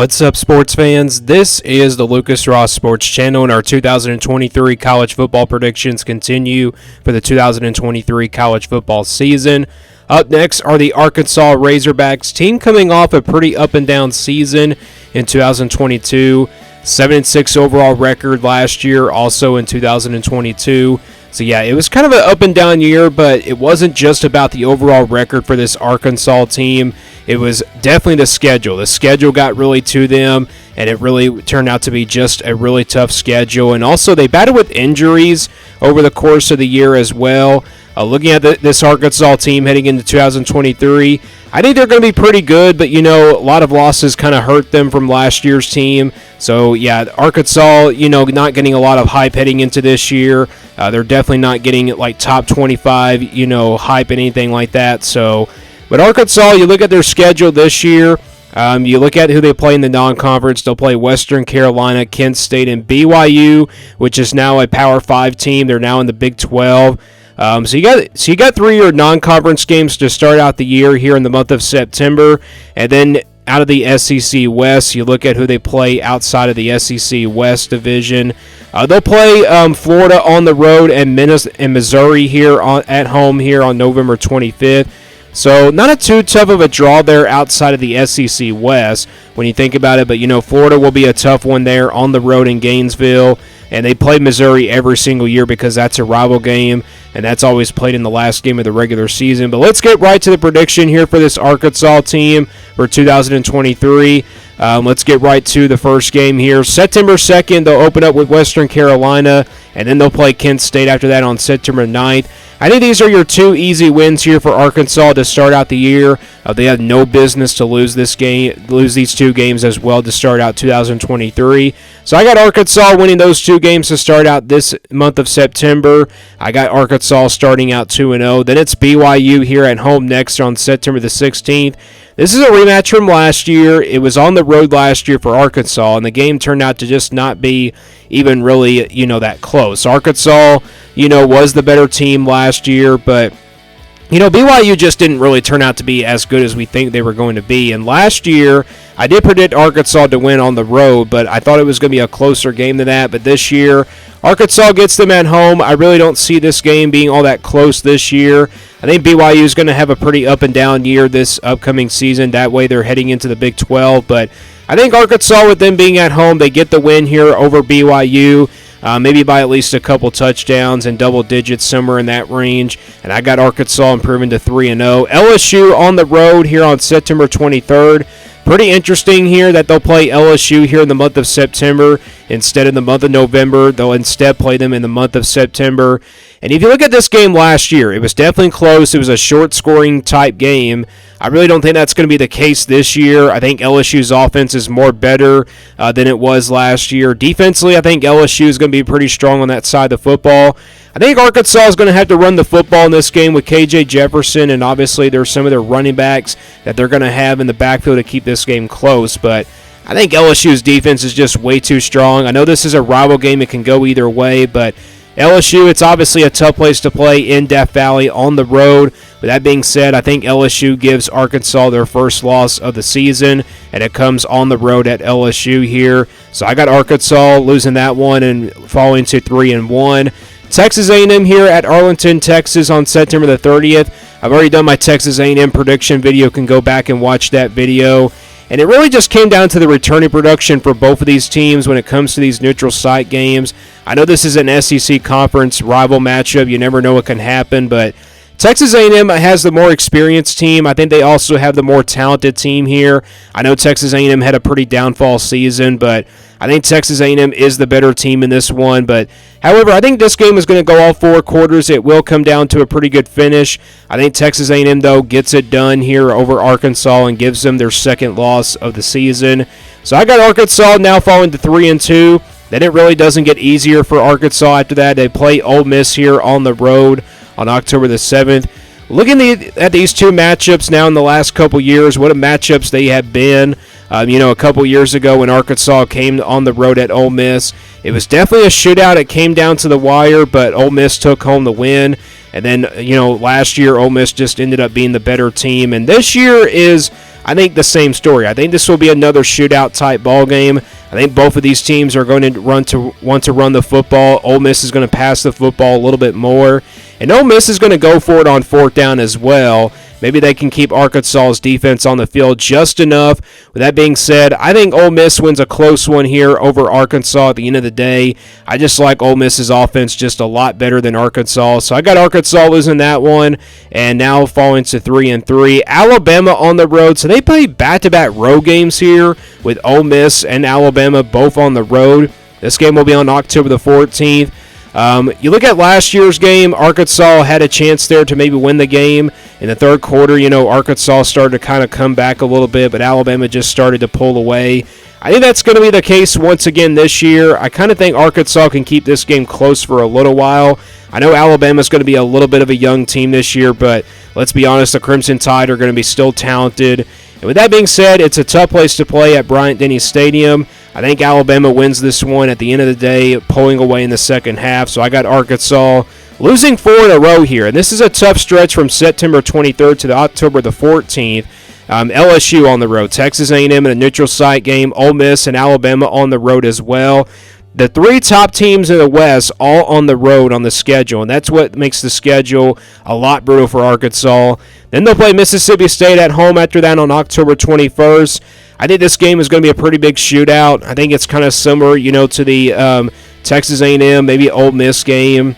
What's up, sports fans? This is the Lucas Ross Sports Channel, and our 2023 college football predictions continue for the 2023 college football season. Up next are the Arkansas Razorbacks, team coming off a pretty up-and-down season in 2022. 7-6 overall record last year, also in 2022. So yeah, it was kind of an up-and-down year, but it wasn't just about the overall record for this Arkansas team. It was definitely the schedule. The schedule got really to them, and it really turned out to be just a really tough schedule. And also, they battled with injuries over the course of the year as well. Looking at this Arkansas team heading into 2023, I think they're going to be pretty good, but, a lot of losses kind of hurt them from last year's team. So, yeah, Arkansas, not getting a lot of hype heading into this year. They're definitely not getting, top 25, hype, anything like that. So, but Arkansas, you look at their schedule this year, you look at who they play in the non-conference. They'll play Western Carolina, Kent State, and BYU, which is now a Power 5 team. They're now in the Big 12. So you got 3 year non-conference games to start out the year here in the month of September, and then out of the SEC West, you look at who they play outside of the SEC West division. They'll play Florida on the road and Missouri here at home here on November 25th. So not a too tough of a draw there outside of the SEC West when you think about it, but Florida will be a tough one there on the road in Gainesville, and they play Missouri every single year because that's a rival game, and that's always played in the last game of the regular season. But let's get right to the prediction here for this Arkansas team for 2023. Let's get right to the first game here. September 2nd, they'll open up with Western Carolina, and then they'll play Kent State after that on September 9th. I think these are your 2 easy wins here for Arkansas to start out the year. They have no business to lose these 2 games as well to start out 2023. So I got Arkansas winning those 2 games to start out this month of September. I got Arkansas starting out 2-0. Then it's BYU here at home next on September the 16th. This is a rematch from last year. It was on the road last year for Arkansas, and the game turned out to just not be even really, that close. Arkansas, was the better team last year, but, BYU just didn't really turn out to be as good as we think they were going to be. And last year, I did predict Arkansas to win on the road, but I thought it was going to be a closer game than that. But this year, Arkansas gets them at home. I really don't see this game being all that close this year. I think BYU is going to have a pretty up and down year this upcoming season. That way they're heading into the Big 12. But I think Arkansas, with them being at home, they get the win here over BYU. Maybe by at least a couple touchdowns and double digits, somewhere in that range. And I got Arkansas improving to 3-0. LSU on the road here on September 23rd. Pretty interesting here that they'll play LSU here in the month of September instead of the month of November. They'll instead play them in the month of September. And if you look at this game last year, it was definitely close. It was a short-scoring type game. I really don't think that's going to be the case this year. I think LSU's offense is more better than it was last year. Defensively, I think LSU is going to be pretty strong on that side of the football. I think Arkansas is going to have to run the football in this game with KJ Jefferson, and obviously there's some of their running backs that they're going to have in the backfield to keep this game close. But I think LSU's defense is just way too strong. I know this is a rival game. It can go either way, but LSU, it's obviously a tough place to play in Death Valley on the road. With that being said, I think LSU gives Arkansas their first loss of the season, and it comes on the road at LSU here. So I got Arkansas losing that one and falling to 3-1. Texas A&M here at Arlington, Texas on September the 30th. I've already done my Texas A&M prediction video. You can go back and watch that video. And it really just came down to the returning production for both of these teams when it comes to these neutral site games. I know this is an SEC conference rival matchup. You never know what can happen, but Texas A&M has the more experienced team. I think they also have the more talented team here. I know Texas A&M had a pretty downfall season, but I think Texas A&M is the better team in this one. But however, I think this game is going to go all 4 quarters. It will come down to a pretty good finish. I think Texas A&M, though, gets it done here over Arkansas and gives them their second loss of the season. So I got Arkansas now falling to 3-2. Then it really doesn't get easier for Arkansas after that. They play Ole Miss here on the road on October the 7th. Looking at these 2 matchups now in the last couple years, what matchups they have been. A couple years ago when Arkansas came on the road at Ole Miss, it was definitely a shootout. It came down to the wire, but Ole Miss took home the win. And then, last year Ole Miss just ended up being the better team. And this year is I think the same story. I think this will be another shootout type ball game. I think both of these teams are going to want to run the football. Ole Miss is going to pass the football a little bit more, and Ole Miss is going to go for it on fourth down as well. Maybe they can keep Arkansas's defense on the field just enough. With that being said, I think Ole Miss wins a close one here over Arkansas at the end of the day. I just like Ole Miss's offense just a lot better than Arkansas. So I got Arkansas losing that one and now falling to 3-3. Alabama on the road. So they play back-to-back road games here with Ole Miss and Alabama both on the road. This game will be on October the 14th. You look at last year's game, Arkansas had a chance there to maybe win the game. In the third quarter, Arkansas started to kind of come back a little bit, but Alabama just started to pull away. I think that's going to be the case once again this year. I kind of think Arkansas can keep this game close for a little while. I know Alabama's going to be a little bit of a young team this year, but let's be honest, the Crimson Tide are going to be still talented. And with that being said, it's a tough place to play at Bryant-Denny Stadium. I think Alabama wins this one at the end of the day, pulling away in the second half. So I got Arkansas losing 4 in a row here. And this is a tough stretch from September 23rd to October the 14th. LSU on the road, Texas A&M in a neutral site game, Ole Miss and Alabama on the road as well. The 3 top teams in the West all on the road on the schedule, and that's what makes the schedule a lot brutal for Arkansas. Then they'll play Mississippi State at home after that on October 21st. I think this game is going to be a pretty big shootout. I think it's kind of similar, to the Texas A&M, maybe Ole Miss game.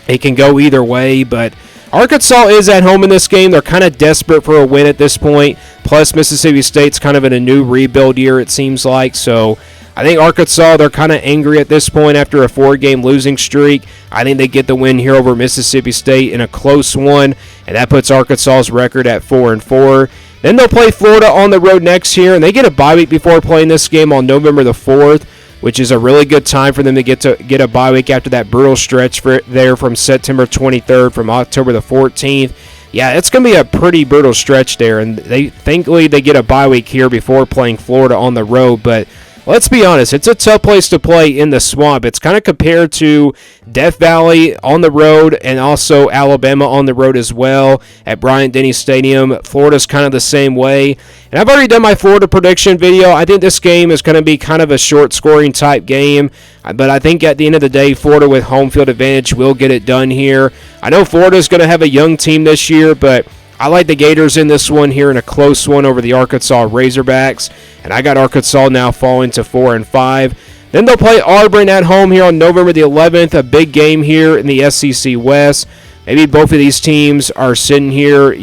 It can go either way, but Arkansas is at home in this game. They're kind of desperate for a win at this point. Plus, Mississippi State's kind of in a new rebuild year, it seems like. So I think Arkansas, they're kind of angry at this point after a 4-game losing streak. I think they get the win here over Mississippi State in a close one, and that puts Arkansas's record at 4-4. Then they'll play Florida on the road next year, and they get a bye week before playing this game on November the 4th, which is a really good time for them to get a bye week after that brutal stretch there from September 23rd from October the 14th. Yeah, it's going to be a pretty brutal stretch there, and thankfully they get a bye week here before playing Florida on the road, but let's be honest, it's a tough place to play in the Swamp. It's kind of compared to Death Valley on the road and also Alabama on the road as well at Bryant-Denny Stadium. Florida's kind of the same way. And I've already done my Florida prediction video. I think this game is going to be kind of a short-scoring type game. But I think at the end of the day, Florida with home field advantage will get it done here. I know Florida's going to have a young team this year, but I like the Gators in this one here in a close one over the Arkansas Razorbacks. And I got Arkansas now falling to 4-5. Then they'll play Auburn at home here on November the 11th, a big game here in the SEC West. Maybe both of these teams are sitting here,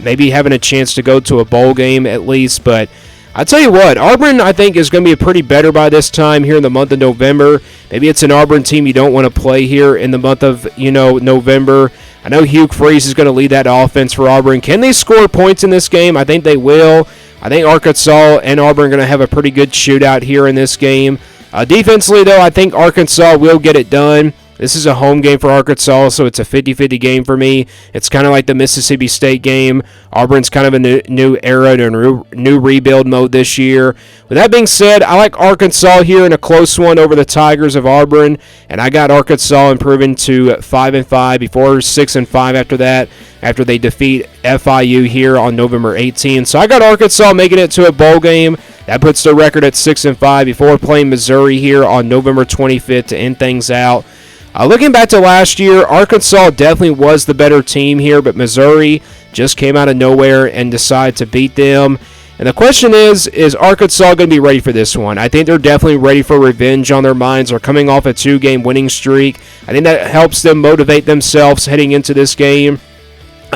maybe having a chance to go to a bowl game at least. But I'll tell you what, Auburn, I think, is going to be pretty better by this time here in the month of November. Maybe it's an Auburn team you don't want to play here in the month of, November. I know Hugh Freeze is going to lead that offense for Auburn. Can they score points in this game? I think they will. I think Arkansas and Auburn are going to have a pretty good shootout here in this game. Defensively, though, I think Arkansas will get it done. This is a home game for Arkansas, so it's a 50-50 game for me. It's kind of like the Mississippi State game. Auburn's kind of a new era, a new rebuild mode this year. With that being said, I like Arkansas here in a close one over the Tigers of Auburn, and I got Arkansas improving to 5-5 before 6-5 after that, after they defeat FIU here on November 18th. So I got Arkansas making it to a bowl game. That puts the record at 6-5 before playing Missouri here on November 25th to end things out. Looking back to last year, Arkansas definitely was the better team here, but Missouri just came out of nowhere and decided to beat them. And the question is Arkansas going to be ready for this one? I think they're definitely ready for revenge on their minds. They're coming off a 2-game winning streak. I think that helps them motivate themselves heading into this game.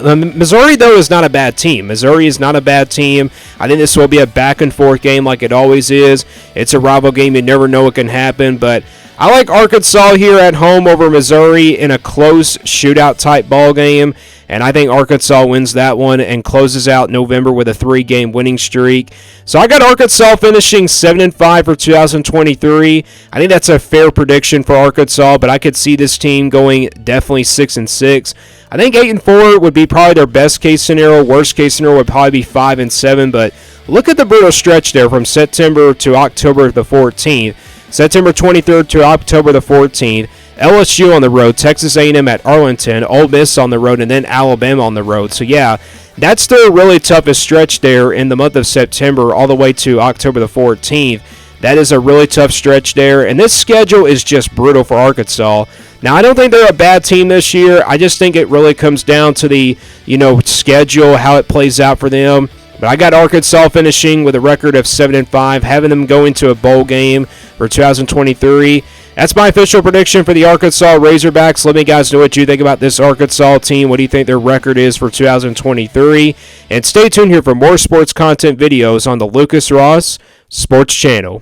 Missouri, though, is not a bad team. Missouri is not a bad team. I think this will be a back-and-forth game like it always is. It's a rival game. You never know what can happen, but I like Arkansas here at home over Missouri in a close shootout-type ball game, and I think Arkansas wins that one and closes out November with a 3-game winning streak. So I got Arkansas finishing 7-5 for 2023. I think that's a fair prediction for Arkansas, but I could see this team going definitely 6-6. I think 8-4 would be probably their best-case scenario. Worst-case scenario would probably be 5-7, but look at the brutal stretch there from September to October the 14th. September 23rd to October the 14th, LSU on the road, Texas A&M at Arlington, Ole Miss on the road, and then Alabama on the road. So, yeah, That's their really toughest stretch there in the month of September all the way to October the 14th. That is a really tough stretch there, and this schedule is just brutal for Arkansas. Now, I don't think they're a bad team this year. I just think it really comes down to the, schedule, how it plays out for them. But I got Arkansas finishing with a record of 7-5, having them go into a bowl game for 2023. That's my official prediction for the Arkansas Razorbacks. Let me guys know what you think about this Arkansas team. What do you think their record is for 2023? And stay tuned here for more sports content videos on the Lucas Ross Sports Channel.